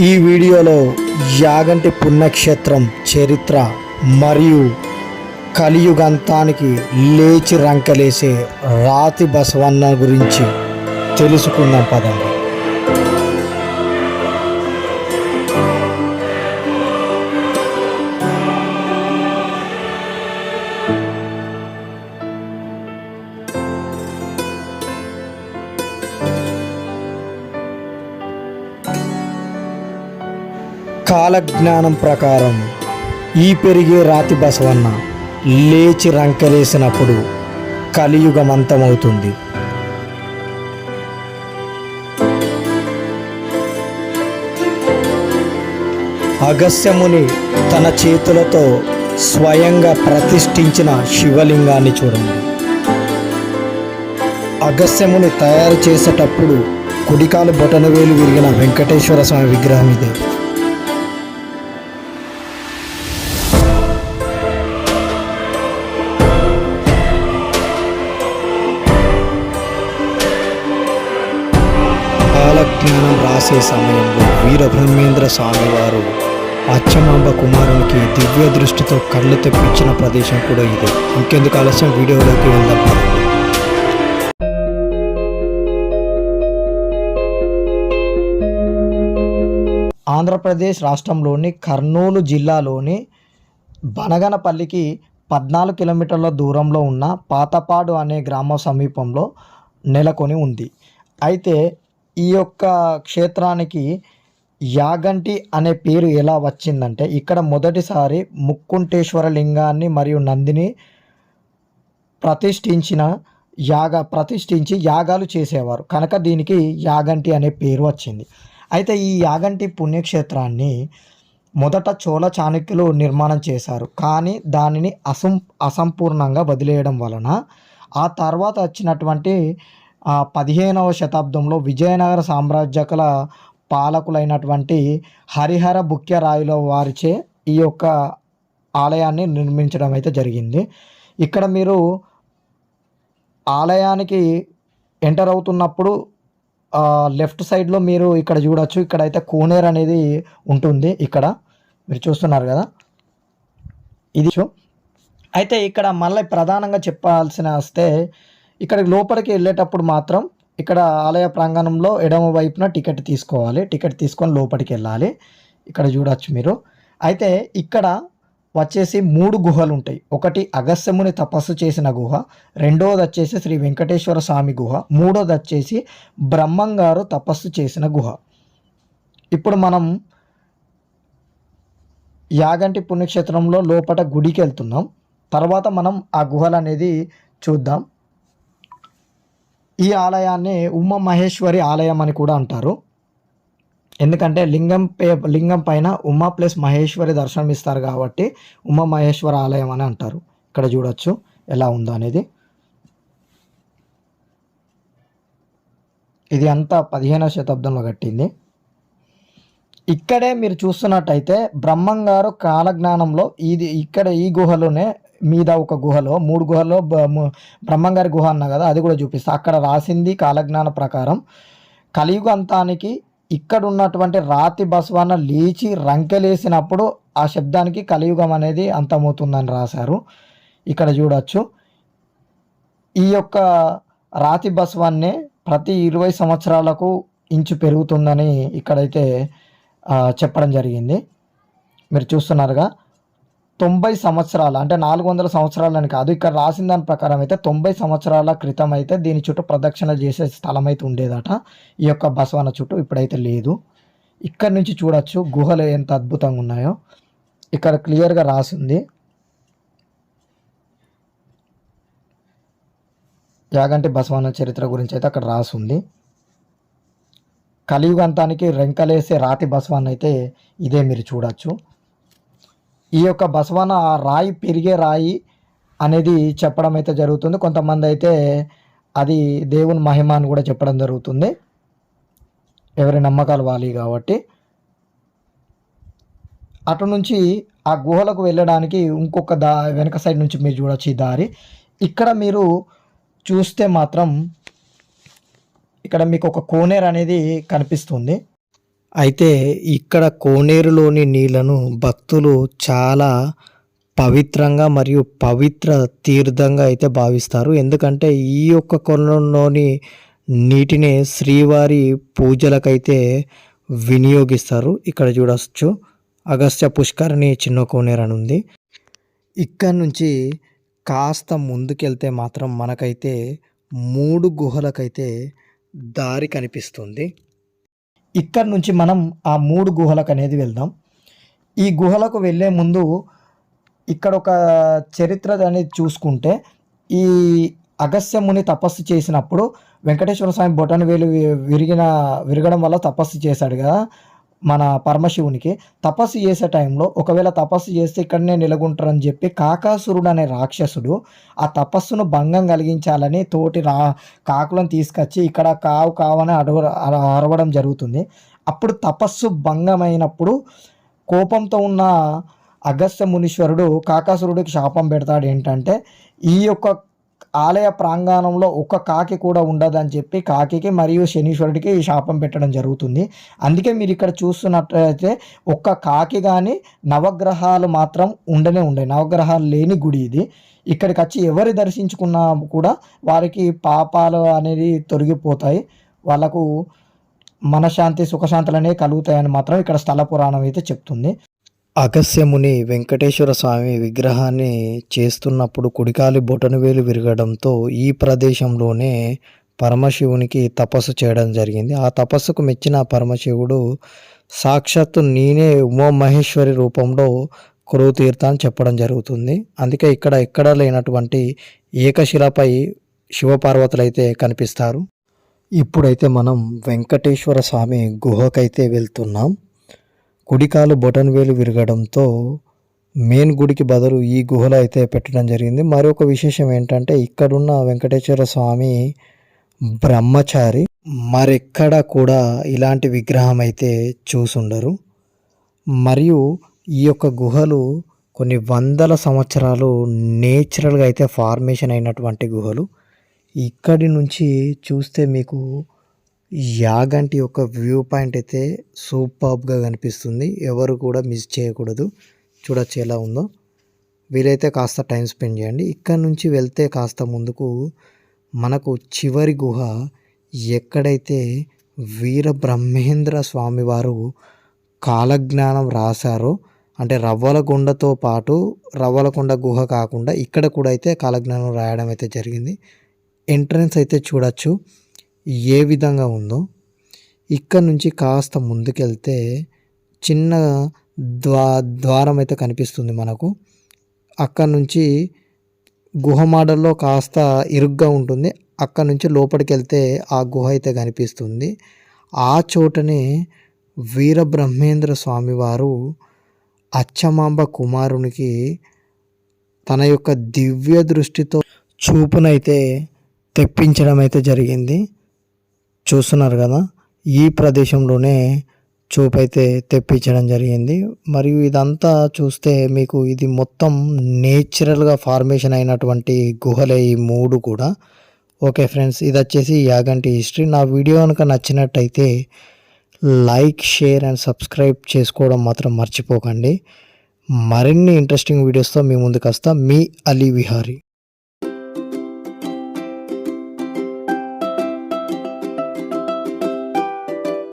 ఈ వీడియోలో యాగంటి పుణ్యక్షేత్రం చరిత్ర మరియు కలియుగంతానికి లేచి రంకలేసే రాతి బసవన్న గురించి తెలుసుకుందాం పదండి. కాలజ్ఞానం ప్రకారం ఈ పెరిగే రాతి బసవన్న లేచి రంకలేసినప్పుడు కలియుగం అంతమవుతుంది. అగస్త్యముని తన చేతులతో స్వయంగా ప్రతిష్ఠించిన శివలింగాన్ని చూడండి. అగస్త్యముని తయారు చేసేటప్పుడు కుడికాలు బొటనవేలు విరిగిన వెంకటేశ్వర స్వామి విగ్రహం ఇదే. కాలజ్ఞానం రాసే సమయంలో వీరబ్రహ్మేంద్ర స్వామి వారు అచ్చమాంబ కుమారునికి దివ్య దృష్టితో కళ్ళు తెప్పించిన ప్రదేశం కూడా ఇదే. ఇంకెందుకు ఆలస్యం, వీడియోలోకి వెళ్దాం. ఆంధ్రప్రదేశ్ రాష్ట్రంలోని కర్నూలు జిల్లాలోని బనగనపల్లికి 14 కిలోమీటర్ల దూరంలో ఉన్న పాతపాడు అనే గ్రామ సమీపంలో నెలకొని ఉంది. అయితే ఈ యొక్క క్షేత్రానికి యాగంటి అనే పేరు ఎలా వచ్చిందంటే, ఇక్కడ మొదటిసారి ముక్కుంటేశ్వర లింగాన్ని మరియు నందిని ప్రతిష్ఠించి యాగాలు చేసేవారు కనుక దీనికి యాగంటి అనే పేరు వచ్చింది. అయితే ఈ యాగంటి పుణ్యక్షేత్రాన్ని మొదట చోళ చాణక్యులు నిర్మాణం చేశారు, కానీ దానిని అసంపూర్ణంగా వదిలేయడం వలన ఆ తర్వాత వచ్చినటువంటి 15వ శతాబ్దంలో విజయనగర సామ్రాజ్యకుల పాలకులైనటువంటి హరిహర బుక్యరాయుల వారిచే ఈ యొక్క ఆలయాన్ని నిర్మించడం అయితే జరిగింది. ఇక్కడ మీరు ఆలయానికి ఎంటర్ అవుతున్నప్పుడు లెఫ్ట్ సైడ్లో మీరు ఇక్కడ చూడొచ్చు. ఇక్కడైతే కోనేరు అనేది ఉంటుంది. ఇక్కడ మీరు చూస్తున్నారు కదా, ఇది. అయితే ఇక్కడ మళ్ళీ ప్రధానంగా చెప్పాల్సిన వస్తే, ఇక్కడ లోపలికి వెళ్ళేటప్పుడు మాత్రం ఇక్కడ ఆలయ ప్రాంగణంలో ఎడమ వైపున టికెట్ తీసుకోవాలి. టికెట్ తీసుకొని లోపలికి వెళ్ళాలి. ఇక్కడ చూడొచ్చు మీరు. అయితే ఇక్కడ వచ్చేసి 3 గుహలు ఉంటాయి. ఒకటి అగస్త్యముని తపస్సు చేసిన గుహ, రెండవది వచ్చేసి శ్రీ వెంకటేశ్వర స్వామి గుహ, మూడోది వచ్చేసి బ్రహ్మంగారు తపస్సు చేసిన గుహ. ఇప్పుడు మనం యాగంటి పుణ్యక్షేత్రంలో లోపల గుడికి వెళ్తున్నాం. తర్వాత మనం ఆ గుహలు అనేది చూద్దాం. ఈ ఆలయాన్ని ఉమా మహేశ్వరి ఆలయం అని కూడా అంటారు. ఎందుకంటే లింగం పైన ఉమా ప్లస్ మహేశ్వరి దర్శనం ఇస్తారు కాబట్టి ఉమా మహేశ్వర ఆలయం అని అంటారు. ఇక్కడ చూడొచ్చు ఎలా ఉందో అనేది. ఇది అంతా 15వ శతాబ్దంలో కట్టింది. ఇక్కడే మీరు చూస్తున్నట్టయితే బ్రహ్మంగారు కాలజ్ఞానంలో ఇక్కడ ఈ గుహలోనే మీద ఒక గుహలో 3 గుహల్లో బ్రహ్మంగారి గుహ అన్నా కదా, అది కూడా చూపిస్తా. అక్కడ రాసింది కాలజ్ఞాన ప్రకారం కలియుగంతానికి ఇక్కడ ఉన్నటువంటి రాతి బసవన్న లేచి రంకెలేసినప్పుడు ఆ శబ్దానికి కలియుగం అనేది అంతమవుతుందని రాశారు. ఇక్కడ చూడొచ్చు. ఈ యొక్క రాతి బసవన్నే ప్రతి 20 సంవత్సరాలకు ఇంచు పెరుగుతుందని ఇక్కడైతే చెప్పడం జరిగింది. మీరు చూస్తున్నారుగా, 90 సంవత్సరాలు అంటే 400 సంవత్సరాలని కాదు, ఇక్కడ రాసిన దాని ప్రకారం అయితే 90 సంవత్సరాల క్రితం అయితే దీని చుట్టూ ప్రదక్షిణ చేసే స్థలం అయితే ఉండేదట ఈ యొక్క బసవన్న చుట్టూ. ఇప్పుడైతే లేదు. ఇక్కడ నుంచి చూడొచ్చు గుహలు ఎంత అద్భుతంగా ఉన్నాయో. ఇక్కడ క్లియర్గా రాసింది యాగంటి బసవన్న చరిత్ర గురించి అయితే అక్కడ రాసింది. కలియుగంతానికి రెంకలేసే రాతి బసవన్న అయితే ఇదే, మీరు చూడొచ్చు. ఈ యొక్క బసవన్న ఆ రాయి పెరిగే రాయి అనేది చెప్పడం అయితే జరుగుతుంది. కొంతమంది అయితే అది దేవుని మహిమ అని కూడా చెప్పడం జరుగుతుంది. ఎవరి నమ్మకాలు వాలి కాబట్టి. అటు నుంచి ఆ గుహలకు వెళ్ళడానికి ఇంకొక వెనక సైడ్ నుంచి మీరు చూడొచ్చు ఈ దారి. ఇక్కడ మీరు చూస్తే మాత్రం ఇక్కడ మీకు ఒక కోనేరు అనేది కనిపిస్తుంది. అయితే ఇక్కడ కోనేరులోని నీళ్లను భక్తులు చాలా పవిత్రంగా మరియు పవిత్ర తీర్థంగా అయితే భావిస్తారు. ఎందుకంటే ఈ యొక్క కొలంలోని నీటిని శ్రీవారి పూజలకైతే వినియోగిస్తారు. ఇక్కడ చూడొచ్చు అగస్త్య పుష్కరిణి చిన్న కోనేరు అని ఉంది. ఇక్కడ నుంచి కాస్త ముందుకెళ్తే మాత్రం మనకైతే 3 గుహలకైతే దారి కనిపిస్తుంది. ఇక్కడ నుంచి మనం ఆ 3 గుహలకు అనేది వెళ్దాం. ఈ గుహలకు వెళ్ళే ముందు ఇక్కడ ఒక చరిత్ర అనేది చూసుకుంటే, ఈ అగస్త్య ముని తపస్సు చేసినప్పుడు వెంకటేశ్వర స్వామి బొటనవేలు విరగడం వల్ల తపస్సు చేశాడు కదా మన పరమశివునికి. తపస్సు చేసే టైంలో ఒకవేళ తపస్సు చేస్తే ఇక్కడనే నెలకొంటారని చెప్పి కాకాసురుడు అనే రాక్షసుడు ఆ తపస్సును భంగం కలిగించాలని తోటి కాకులను తీసుకొచ్చి ఇక్కడ కావని అరవడం జరుగుతుంది. అప్పుడు తపస్సు భంగమైనప్పుడు కోపంతో ఉన్న అగస్త్య మునీశ్వరుడు కాకాసురుడికి శాపం పెడతాడు. ఏంటంటే ఈ యొక్క ఆలయ ప్రాంగణంలో ఒక్క కాకి కూడా ఉండదని చెప్పి కాకికి మరియు శనీశ్వరుడికి శాపం పెట్టడం జరుగుతుంది. అందుకే మీరు ఇక్కడ చూస్తున్నట్లయితే ఒక్క కాకి కానీ నవగ్రహాలు మాత్రం ఉండనే ఉండే. నవగ్రహాలు లేని గుడి ఇది. ఇక్కడికి వచ్చి ఎవరు దర్శించుకున్నా కూడా వారికి పాపాలు అనేది తొలగిపోతాయి, వాళ్ళకు మనశ్శాంతి సుఖశాంతులు అనేవి కలుగుతాయని మాత్రం ఇక్కడ స్థల పురాణం అయితే చెప్తుంది. అగస్త్యముని వెంకటేశ్వర స్వామి విగ్రహాన్ని చేస్తున్నప్పుడు కుడికాలి బొటనవేలు విరగడంతో ఈ ప్రదేశంలోనే పరమశివునికి తపస్సు చేయడం జరిగింది. ఆ తపస్సుకు మెచ్చిన పరమశివుడు సాక్షాత్తు నేనే ఉమామహేశ్వరి రూపంలో కొలువు తీర్థ అని చెప్పడం జరుగుతుంది. అందుకే ఇక్కడ ఎక్కడా లేనటువంటి ఏకశిలపై శివపార్వతులు అయితే కనిపిస్తారు. ఇప్పుడైతే మనం వెంకటేశ్వర స్వామి గుహకైతే వెళ్తున్నాం. కుడికాలు బొటనవేలు విరగడంతో మెయిన్ గుడికి బదులు ఈ గుహలో అయితే పెట్టడం జరిగింది. మరొక విశేషం ఏంటంటే ఇక్కడున్న వెంకటేశ్వర స్వామి బ్రహ్మచారి, మరెక్కడ కూడా ఇలాంటి విగ్రహం అయితే చూసుండరు. మరియు ఈ యొక్క గుహలు కొన్ని వందల సంవత్సరాలు నేచురల్గా అయితే ఫార్మేషన్ అయినటువంటి గుహలు. ఇక్కడి నుంచి చూస్తే మీకు యాగంటి యొక్క వ్యూ పాయింట్ అయితే సూపర్బ్గా కనిపిస్తుంది. ఎవరు కూడా మిస్ చేయకూడదు. చూడొచ్చు ఎలా ఉందో. వీలైతే కాస్త టైం స్పెండ్ చేయండి. ఇక్కడ నుంచి వెళ్తే కాస్త ముందుకు మనకు చివరి గుహ ఎక్కడైతే వీరబ్రహ్మేంద్ర స్వామివారు కాలజ్ఞానం రాశారో, అంటే రవ్వలకొండతో పాటు రవ్వలకొండ గుహ కాకుండా ఇక్కడ కూడా అయితే కాలజ్ఞానం రాయడం అయితే జరిగింది. ఎంట్రన్స్ అయితే చూడొచ్చు ఏ విధంగా ఉందో. ఇక్కడ నుంచి కాస్త ముందుకెళ్తే చిన్న ద్వారం అయితే కనిపిస్తుంది మనకు. అక్కడ నుంచి గుహ మోడల్లో కాస్త ఇరుగ్గా ఉంటుంది. అక్కడ నుంచి లోపలికి వెళ్తే ఆ గుహ అయితే కనిపిస్తుంది. ఆ చోటనే వీరబ్రహ్మేంద్ర స్వామివారు అచ్చమాంబ కుమారునికి తన యొక్క దివ్య దృష్టితో చూపునైతే తెప్పించడం అయితే జరిగింది. చూస్తున్నారు కదా, ఈ ప్రదేశంలోనే చూపైతే తెప్పించడం జరిగింది. మరియు ఇదంతా చూస్తే మీకు ఇది మొత్తం నేచురల్గా ఫార్మేషన్ అయినటువంటి గుహలే ఈ 3 కూడా. ఓకే ఫ్రెండ్స్, ఇది వచ్చేసి యాగంటి హిస్టరీ. నా వీడియో కనుక నచ్చినట్టయితే లైక్, షేర్ అండ్ సబ్స్క్రైబ్ చేసుకోవడం మాత్రం మర్చిపోకండి. మరిన్ని ఇంట్రెస్టింగ్ వీడియోస్తో మీ ముందుకు వస్తా. మీ అలీ విహారీ.